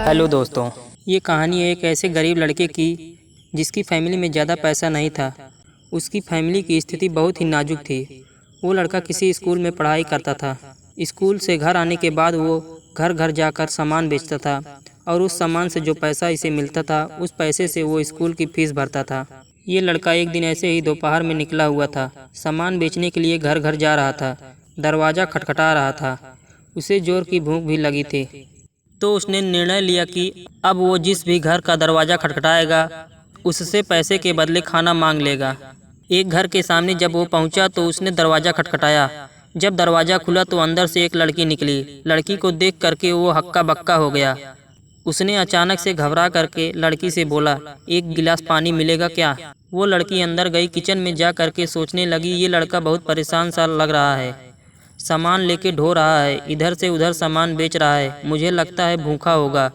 Hello दोस्तों, ये कहानी है एक ऐसे गरीब लड़के की जिसकी फैमिली में ज़्यादा पैसा नहीं था। उसकी फैमिली की स्थिति बहुत ही नाजुक थी। वो लड़का किसी स्कूल में पढ़ाई करता था। स्कूल से घर आने के बाद वो घर घर जाकर सामान बेचता था और उस सामान से जो पैसा इसे मिलता था उस पैसे से वो स्कूल की फीस भरता था। ये लड़का एक दिन ऐसे ही दोपहर में निकला हुआ था। सामान बेचने के लिए घर घर जा रहा था। दरवाज़ा खटखटा रहा था। उसे जोर की भूख भी लगी थी, तो उसने निर्णय लिया कि अब वो जिस भी घर का दरवाज़ा खटखटाएगा उससे पैसे के बदले खाना मांग लेगा। एक घर के सामने जब वो पहुंचा तो उसने दरवाज़ा खटखटाया। जब दरवाज़ा खुला तो अंदर से एक लड़की निकली। लड़की को देख करके वो हक्का बक्का हो गया। उसने अचानक से घबरा करके लड़की से बोला, एक गिलास पानी मिलेगा क्या? वो लड़की अंदर गई। किचन में जा करके सोचने लगी, ये लड़का बहुत परेशान सा लग रहा है। सामान लेके ढो रहा है, इधर से उधर सामान बेच रहा है। मुझे लगता है भूखा होगा।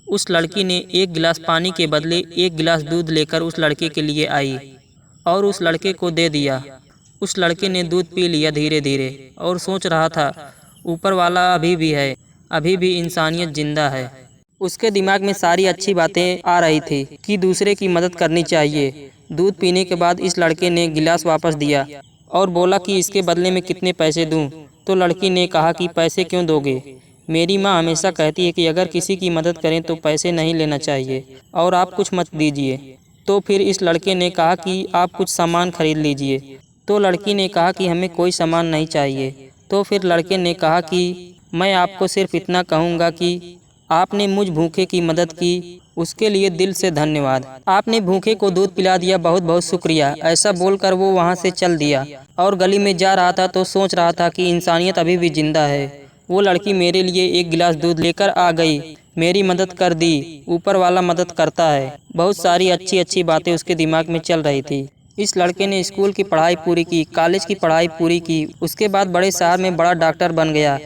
उस लड़की ने एक गिलास पानी के बदले एक गिलास दूध लेकर उस लड़के के लिए आई और उस लड़के को दे दिया। उस लड़के ने दूध पी लिया धीरे धीरे और सोच रहा था, ऊपर वाला अभी भी है, अभी भी इंसानियत जिंदा है। उसके दिमाग में सारी अच्छी बातें आ रही थी कि दूसरे की मदद करनी चाहिए। दूध पीने के बाद इस लड़के ने गिलास वापस दिया और बोला कि इसके बदले में कितने पैसे दूं? तो लड़की ने कहा कि पैसे क्यों दोगे? मेरी माँ हमेशा कहती है कि अगर किसी की मदद करें तो पैसे नहीं लेना चाहिए और आप कुछ मत दीजिए। तो फिर इस लड़के ने कहा कि आप कुछ सामान खरीद लीजिए। तो लड़की ने कहा कि हमें कोई सामान नहीं चाहिए। तो फिर लड़के ने कहा कि मैं आपको सिर्फ इतना कहूँगा कि आपने मुझ भूखे की मदद की, उसके लिए दिल से धन्यवाद। आपने भूखे को दूध पिला दिया, बहुत बहुत शुक्रिया। ऐसा बोलकर वो वहाँ से चल दिया और गली में जा रहा था तो सोच रहा था कि इंसानियत अभी भी जिंदा है। वो लड़की मेरे लिए एक गिलास दूध लेकर आ गई, मेरी मदद कर दी, ऊपर वाला मदद करता है। बहुत सारी अच्छी अच्छी बातें उसके दिमाग में चल रही थी। इस लड़के ने स्कूल की पढ़ाई पूरी की, कॉलेज की पढ़ाई पूरी की, उसके बाद बड़े शहर में बड़ा डॉक्टर बन गया।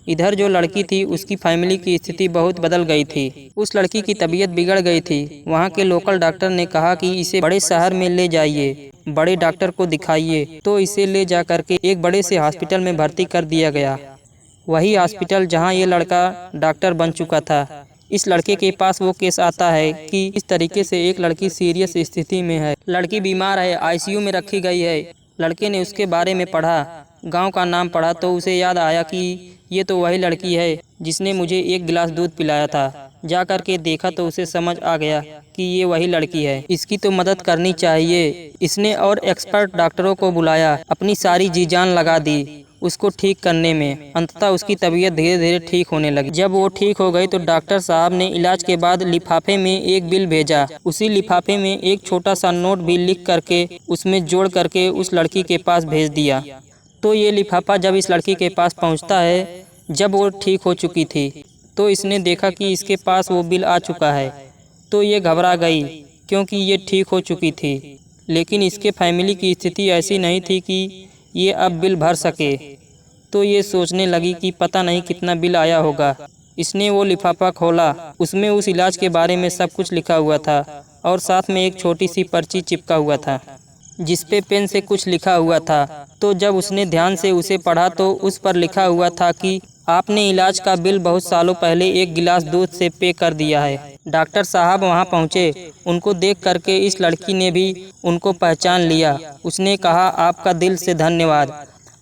इधर जो लड़की थी उसकी फैमिली की स्थिति बहुत बदल गई थी। उस लड़की की तबीयत बिगड़ गई थी। वहाँ के लोकल डॉक्टर ने कहा कि इसे बड़े शहर में ले जाइए, बड़े डॉक्टर को दिखाइए। तो इसे ले जा करके एक बड़े से हॉस्पिटल में भर्ती कर दिया गया। वही हॉस्पिटल जहाँ ये लड़का डॉक्टर बन चुका था। इस लड़के के पास वो केस आता है कि इस तरीके से एक लड़की सीरियस स्थिति में है, लड़की बीमार है, आईसीयू में रखी गई है। लड़के ने उसके बारे में पढ़ा, गांव का नाम पढ़ा तो उसे याद आया कि ये तो वही लड़की है जिसने मुझे एक गिलास दूध पिलाया था। जा कर के देखा तो उसे समझ आ गया कि ये वही लड़की है, इसकी तो मदद करनी चाहिए। इसने और एक्सपर्ट डॉक्टरों को बुलाया, अपनी सारी जी जान लगा दी उसको ठीक करने में। अंततः उसकी तबीयत धीरे धीरे ठीक होने लगी। जब वो ठीक हो गई तो डॉक्टर साहब ने इलाज के बाद लिफाफे में एक बिल भेजा। उसी लिफाफे में एक छोटा सा नोट भी लिख करके उसमें जोड़ करके उस लड़की के पास भेज दिया। तो ये लिफाफा जब इस लड़की के पास पहुंचता है, जब वो ठीक हो चुकी थी, तो इसने देखा कि इसके पास वो बिल आ चुका है। तो ये घबरा गई क्योंकि ये ठीक हो चुकी थी, लेकिन इसके फैमिली की स्थिति ऐसी नहीं थी कि ये अब बिल भर सके। तो ये सोचने लगी कि पता नहीं कितना बिल आया होगा। इसने वो लिफाफा खोला, उसमें उस इलाज के बारे में सब कुछ लिखा हुआ था और साथ में एक छोटी सी पर्ची चिपका हुआ था जिस पे पेन से कुछ लिखा हुआ था। तो जब उसने ध्यान से उसे पढ़ा तो उस पर लिखा हुआ था कि आपने इलाज का बिल बहुत सालों पहले एक गिलास दूध से पे कर दिया है। डॉक्टर साहब वहां पहुंचे। उनको देख करके इस लड़की ने भी उनको पहचान लिया। उसने कहा, आपका दिल से धन्यवाद।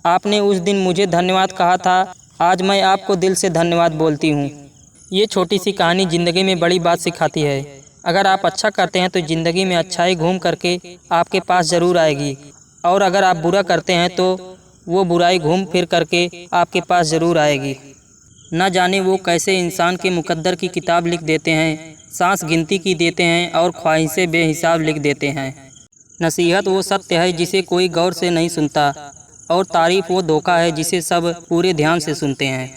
आपने उस दिन मुझे धन्यवाद कहा था, आज मैं आपको दिल से धन्यवाद बोलती हूँ। ये छोटी सी कहानी ज़िंदगी में बड़ी बात सिखाती है। अगर आप अच्छा करते हैं तो ज़िंदगी में अच्छाई घूम करके आपके पास ज़रूर आएगी, और अगर आप बुरा करते हैं तो वो बुराई घूम फिर करके आपके पास ज़रूर आएगी। न जाने वो कैसे इंसान के मुकद्दर की किताब लिख देते हैं, सांस गिनती की देते हैं और ख्वाहिशें बेहिसाब लिख देते हैं। नसीहत वो सत्य है जिसे कोई गौर से नहीं सुनता, और तारीफ़ वो धोखा है जिसे सब पूरे ध्यान से सुनते हैं।